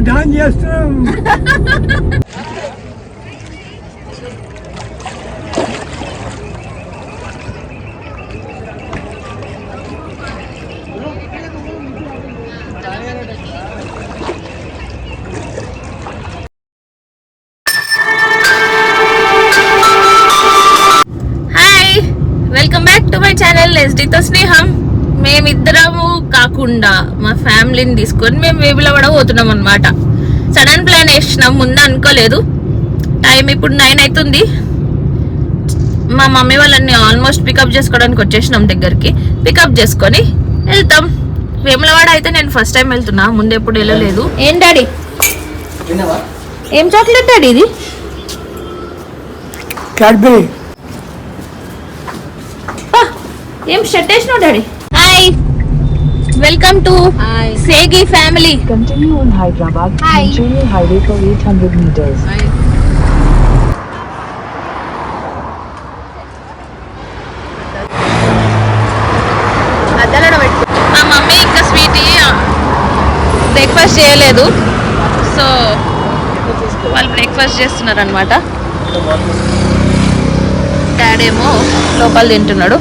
Dance చేస్తున్నాం. Welcome back to my channel ఎస్డితో స్నేహం. మేమిద్దరము కాకుండా మా ఫ్యామిలీని తీసుకొని మేము వేములవాడ పోతున్నాం అనమాట. సడన్ ప్లాన్ వేసినాం, ముందు అనుకోలేదు. టైం ఇప్పుడు 9 అవుతుంది. మా మమ్మీ వాళ్ళని ఆల్మోస్ట్ పికప్ చేసుకోవడానికి వచ్చేసినాం. దగ్గరికి పికప్ చేసుకొని వెళ్తాం. వేములవాడ అయితే నేను ఫస్ట్ టైం వెళ్తున్నా, ముందు ఎప్పుడు వెళ్ళలేదు. ఏం డాడీ, ఏం చాక్లెట్ డాడీ ఇది? క్యాడ్బరీ. ఏం షర్ట్ వేసినావు daddy? Hi, welcome to Segi family. Continue on Hyderabad Manchurial Highway for 800 meters. మా మమ్మీ ఇంకా స్వీట్ బ్రేక్ఫాస్ట్ చేయలేదు, సో వాళ్ళు బ్రేక్ఫాస్ట్ చేస్తున్నారు అనమాట. డాడీ ఏమో లోపల తింటున్నాడు.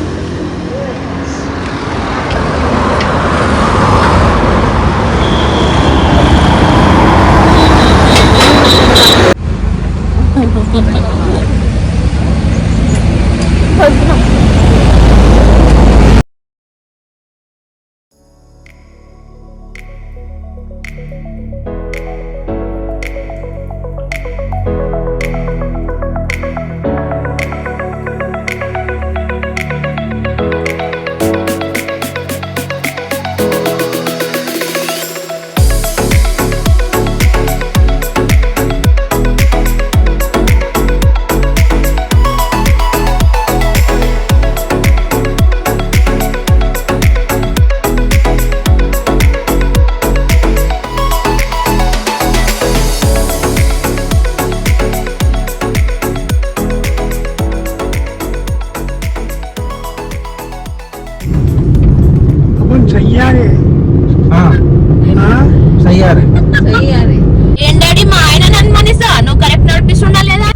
ఏం డాడీ, మా ఆయన నన్ను మనిస్తా, నువ్వు కరెక్ట్ నడిపిస్తున్నా లేదా?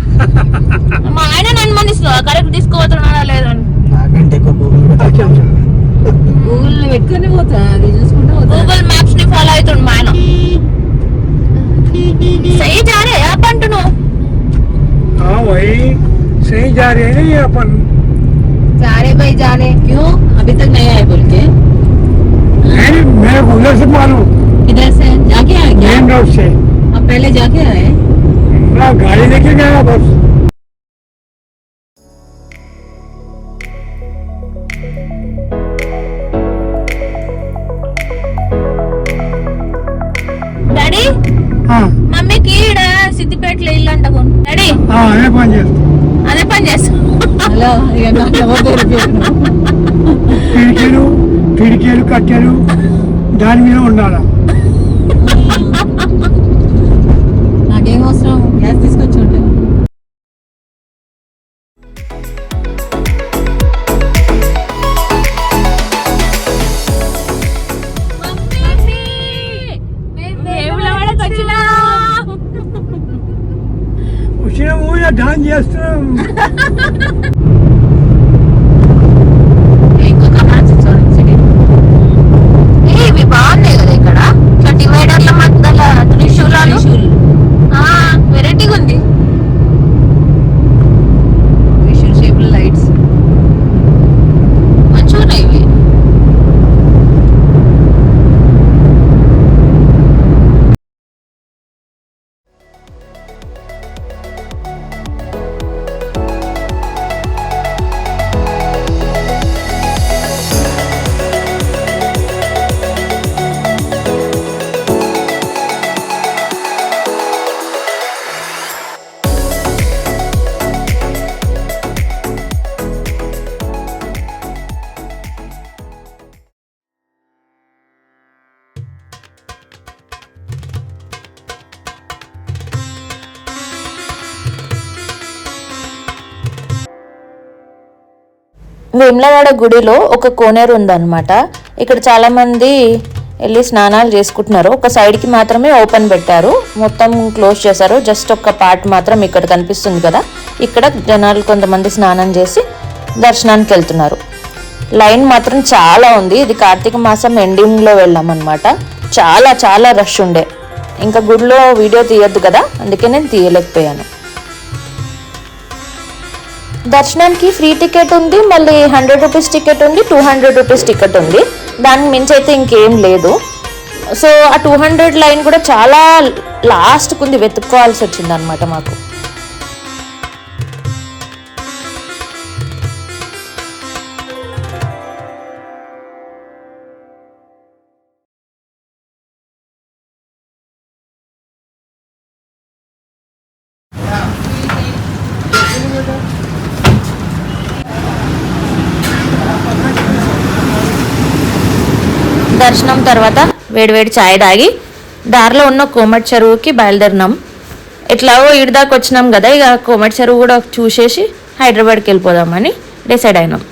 మా ఆయన నన్ను మనిస్తా, కరెక్ట్ తీసుకోవతున్నా లేదా? గూగుల్ పెట్టుకుని పోతా, అది చూసుకుంటా గూగుల్ మ్యాప్స్ ని ఫాలో అవుతుండు మా ఆయన. सही जा रहे हैं अपन दोनों? हाँ वही सही जा रहे हैं अपन. जा रहे भाई, जा रहे. क्यों अभी तक नहीं आए बोल के? नहीं, मैं उधर से मालूम. इधर से जाके आए क्या? मेन रोड से. अब पहले जाके आए? ना गाड़ी लेके गया बस. డాడీ, మమ్మీకి ఈడ సిద్దిపేటలో ఇల్లు అంట. డాడీ అదే పని చేస్తా. అదే పని చేస్తా. హలో, కిటికీలు కట్టెలు దాని మీద ఉండాలా. నాకేం అవసరం, గ్యాస్ తీసుకొచ్చి ఉంటా. వచ్చినాము, డాన్స్ చేస్తున్నాం. ఇవి బాగున్నాయి కదా ఇక్కడ, ఇట్లా డివైడర్ల మధ్యల త్రిశూలాలు. వెరైటీగా ఉంది. త్రిశూల్ షేప్ లో లైట్స్ మంచిగా ఉన్నాయి ఇవి. వేములవాడ గుడిలో ఒక కోనేరు ఉందన్నమాట. ఇక్కడ చాలా మంది వెళ్ళి స్నానాలు చేసుకుంటున్నారు. ఒక సైడ్కి మాత్రమే ఓపెన్ పెట్టారు, మొత్తం క్లోజ్ చేశారు. జస్ట్ ఒక పార్ట్ మాత్రం ఇక్కడ కనిపిస్తుంది కదా, ఇక్కడ జనాలు కొంతమంది స్నానం చేసి దర్శనానికి వెళ్తున్నారు. లైన్ మాత్రం చాలా ఉంది. ఇది కార్తీక మాసం ఎండింగ్లో వెళ్ళామన్నమాట. చాలా చాలా రష్ ఉండే. ఇంకా గుడిలో వీడియో తీయొద్దు కదా, అందుకే నేను తీయలేకపోయాను. దర్శనానికి ఫ్రీ టికెట్ ఉంది, మళ్ళీ 100 రూపీస్ టికెట్ ఉంది, 200 రూపీస్ టికెట్ ఉంది. దానికి మించి అయితే ఇంకేం లేదు. సో ఆ 200 లైన్ కూడా చాలా లాస్ట్కి ఉంది, వెతుక్కోవాల్సి వచ్చింది అనమాట మాకు. దర్శనం తర్వాత వేడివేడి ఛాయ్ తాగి దారిలో ఉన్న కోమటి చెరువుకి బయలుదేరినాం. ఎట్లాగో ఈడిదాకా వచ్చినాం కదా, ఇక కోమటి చెరువు కూడా చూసేసి హైదరాబాద్కి వెళ్ళిపోదామని డిసైడ్ అయినాం.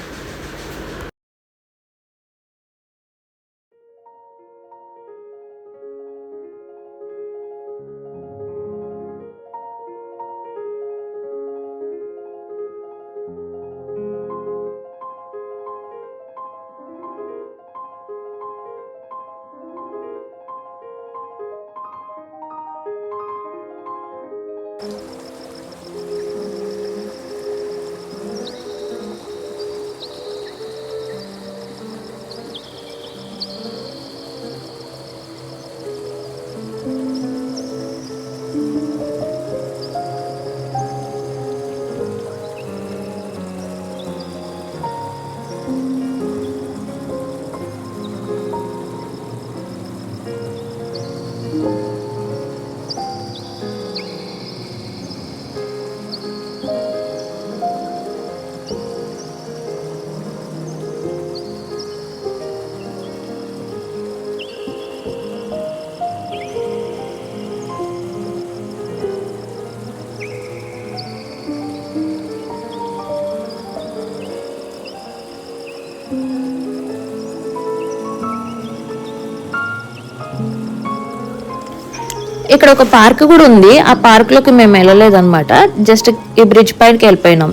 ఇక్కడ ఒక పార్క్ కూడా ఉంది. ఆ పార్క్లోకి మేము వెళ్ళలేదన్నమాట, జస్ట్ ఈ బ్రిడ్జ్ పైనకి వెళ్ళిపోయినాం.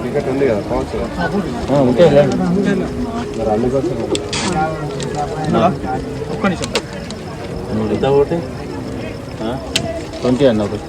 టికెట్ ఉంది కదా, పోవచ్చు మరి అందుకోసం ఒక్క నిమిషం 20 అన్న ఒకటి.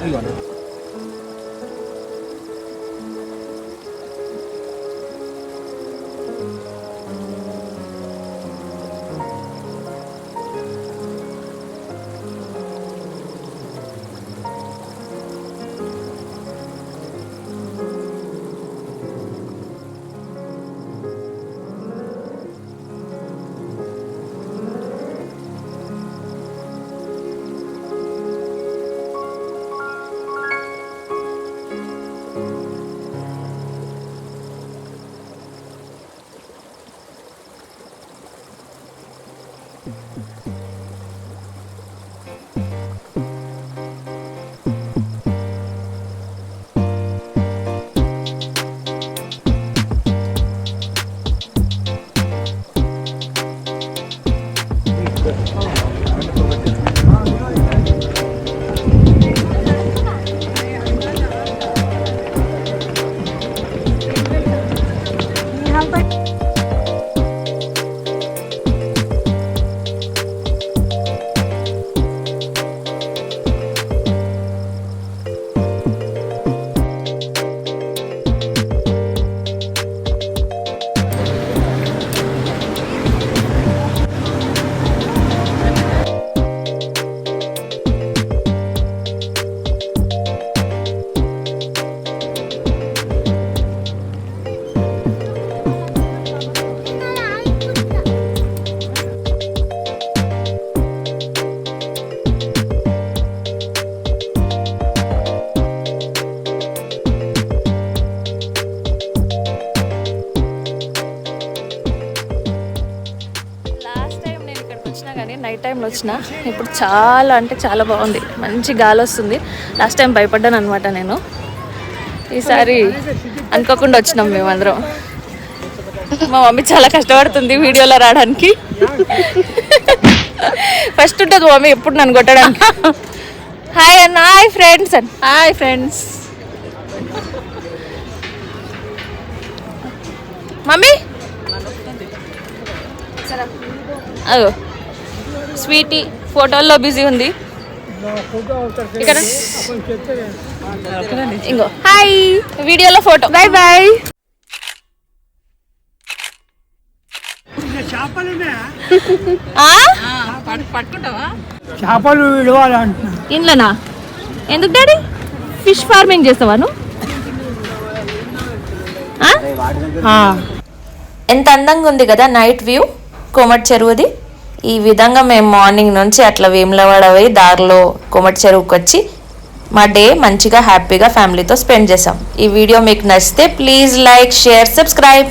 టైంలో వచ్చిన, ఇప్పుడు చాలా అంటే చాలా బాగుంది, మంచి గాలి వస్తుంది. లాస్ట్ టైం భయపడ్డాను అనమాట నేను, ఈసారి అనుకోకుండా వచ్చినాం మేమందరం. మా మమ్మీ చాలా కష్టపడుతుంది వీడియోలో రావడానికి. ఫస్ట్ ఉంటుంది మమ్మీ ఎప్పుడు నన్ను కొట్టడానికి. హాయ్ అన్న, hi friends and hi friends. Mummy అగో స్వీటీ ఫోటోల్లో బిజీ ఉంది. ఇక్కడ ఇంకో హాయ్, వీడియోలో ఫోటో. Bye bye. చేపలు విడవాలంటున్నా. ఇంట్లోనా? ఎందుకు డాడీ? ఫిష్ ఫార్మింగ్ చేస్తావా నువ్వు? ఎంత అందంగా ఉంది కదా నైట్ వ్యూ కోమటి చెరువుది. ఈ విధంగా మేము మార్నింగ్ నుంచి అట్లా వేములవాడ పోయి దారిలో కోమటి చెరువుకి వచ్చి మా డే మంచిగా హ్యాపీగా ఫ్యామిలీతో స్పెండ్ చేసాం. ఈ వీడియో మీకు నచ్చితే ప్లీజ్ లైక్, షేర్, సబ్స్క్రైబ్.